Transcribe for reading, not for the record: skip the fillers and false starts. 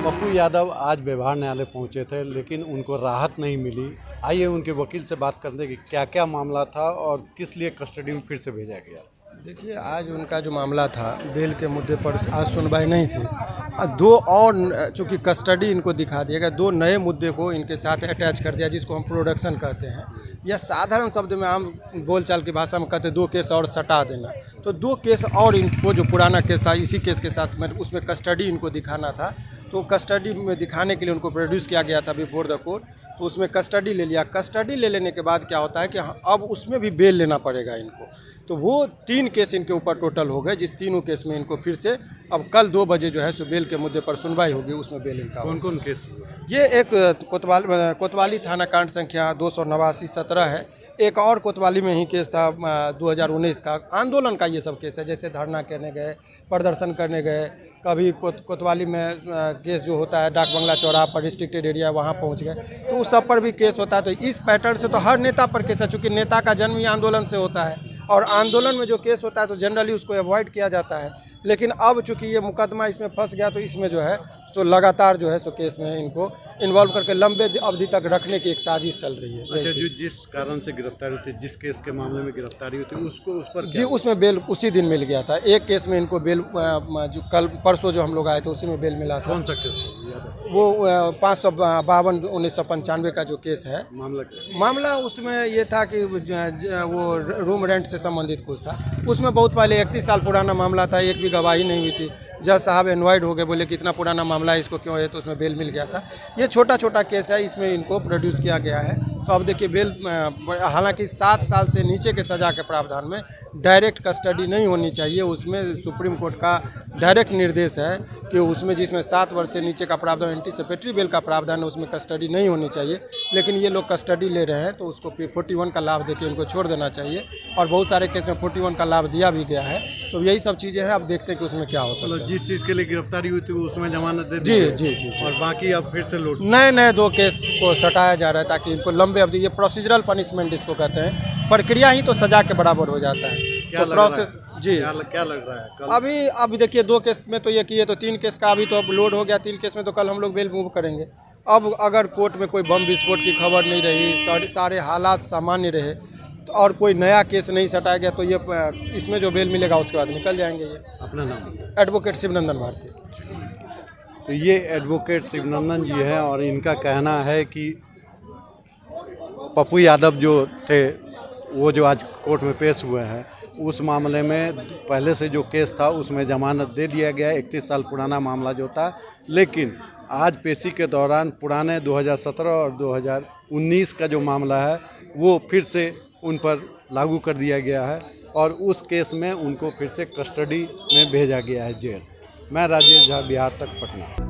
पप्पू यादव आज व्यवहार न्यायालय पहुंचे थे, लेकिन उनको राहत नहीं मिली। आइए उनके वकील से बात करते हैं कि क्या क्या मामला था और किस लिए कस्टडी में फिर से भेजा गया। देखिए, आज उनका जो मामला था बेल के मुद्दे पर आज सुनवाई नहीं थी। दो और चूँकि कस्टडी इनको दिखा दिया गया, दो नए मुद्दे को इनके साथ अटैच कर दिया, जिसको हम प्रोडक्शन कहते हैं। या साधारण शब्द में आम बोलचाल की भाषा में कहते हैं दो केस और सटा देना। तो दो केस और इनको जो पुराना केस था, इसी केस के साथ में उसमें कस्टडी इनको दिखाना था। तो कस्टडी में दिखाने के लिए उनको प्रोड्यूस किया गया था बिफोर द कोर्ट। तो उसमें कस्टडी ले लिया। कस्टडी ले लेने के बाद क्या होता है कि अब उसमें भी बेल लेना पड़ेगा इनको। तो वो 3 केस इनके ऊपर टोटल हो गए, जिस तीनों केस में इनको फिर से अब कल 2 बजे जो है सो बेल के मुद्दे पर सुनवाई होगी। उसमें बेल इनका कौन कौन केस? ये एक कोतवाली थाना कांड संख्या 289-17 है। एक और कोतवाली में ही केस था 2019 का। आंदोलन का ये सब केस है, जैसे धरना करने गए, प्रदर्शन करने गए। कभी कोतवाली में केस जो होता है डाक बंगला चौराहा पर, रिस्ट्रिक्टेड एरिया, वहाँ पहुँच गए, तो उस सब पर भी केस होता है। तो इस पैटर्न से तो हर नेता पर केस है, चूँकि नेता का जन्म ही आंदोलन से होता है और आंदोलन में जो केस होता है तो जनरली उसको अवॉइड किया जाता है। लेकिन अब चूँकि ये मुकदमा इसमें फंस गया, तो इसमें जो है सो लगातार जो है सो केस में इनको इन्वॉल्व करके लंबे अवधि तक रखने की एक साजिश चल रही है। अच्छा, जो जिस कारण से गिरफ्तारी होती है, जिस केस के मामले में गिरफ्तारी होती है, उसको उस पर जी, उसमें बेल उसी दिन मिल गया था। एक केस में इनको बेल जो कल परसों जो हम लोग आए थे उसी में बेल मिला था। कौन सा केस है? वो 552/1995 का जो केस है। मामला उसमें ये था कि वो रूम रेंट से संबंधित कुछ था। उसमें बहुत पहले 31 साल पुराना मामला था, एक भी गवाही नहीं हुई थी। जज साहब एनवाइड हो गए, बोले कि इतना पुराना मामला है, इसको क्यों है, तो उसमें बेल मिल गया था। ये छोटा छोटा केस है, इसमें इनको प्रोड्यूस किया गया है। तो अब देखिए बेल, हालांकि 7 साल से नीचे के सज़ा के प्रावधान में डायरेक्ट कस्टडी नहीं होनी चाहिए। उसमें सुप्रीम कोर्ट का डायरेक्ट निर्देश है कि उसमें जिसमें 7 वर्ष से नीचे का प्रावधान, एंटीसिपेटरी बेल का प्रावधान है, उसमें कस्टडी नहीं होनी चाहिए। लेकिन ये लोग कस्टडी ले रहे हैं, तो उसको फिर 41 का लाभ देकर इनको छोड़ देना चाहिए। और बहुत सारे केस में 41 का लाभ दिया भी गया है। तो यही सब चीज़ें हैं, अब देखते हैं कि उसमें क्या हो सकता है। जिस चीज़ के लिए गिरफ्तारी हुई थी उसमें जमानत दे दी? जी जी जी। और बाकी अब फिर से लौट नए 2 केस को सटाया जा रहा है, ताकि इनको लंबे अवधि, ये प्रोसीजरल पनिशमेंट इसको कहते हैं, प्रक्रिया ही तो सजा के बराबर हो जाता है। क्या तो प्रोसेस जी क्या लग रहा है कल? अभी देखिए 2 केस में तो ये किए, तो 3 केस का अभी तो अब लोड हो गया। 3 केस में तो कल हम लोग बेल मूव करेंगे। अब अगर कोर्ट में कोई बम विस्फोट की खबर नहीं रही, सारे हालात सामान्य रहे, तो और कोई नया केस नहीं सटाया गया, तो ये इसमें जो बेल मिलेगा उसके बाद निकल जाएंगे। ये अपना नाम? एडवोकेट शिवनंदन भारती। तो ये एडवोकेट शिवनंदन जी हैं और इनका कहना है कि पप्पू यादव जो थे, वो जो आज कोर्ट में पेश हुए हैं, उस मामले में पहले से जो केस था उसमें जमानत दे दिया गया। 31 साल पुराना मामला जो था, लेकिन आज पेशी के दौरान पुराने 2017 और 2019 का जो मामला है वो फिर से उन पर लागू कर दिया गया है और उस केस में उनको फिर से कस्टडी में भेजा गया है जेल। मैं राजेश झा, बिहार तक, पटना।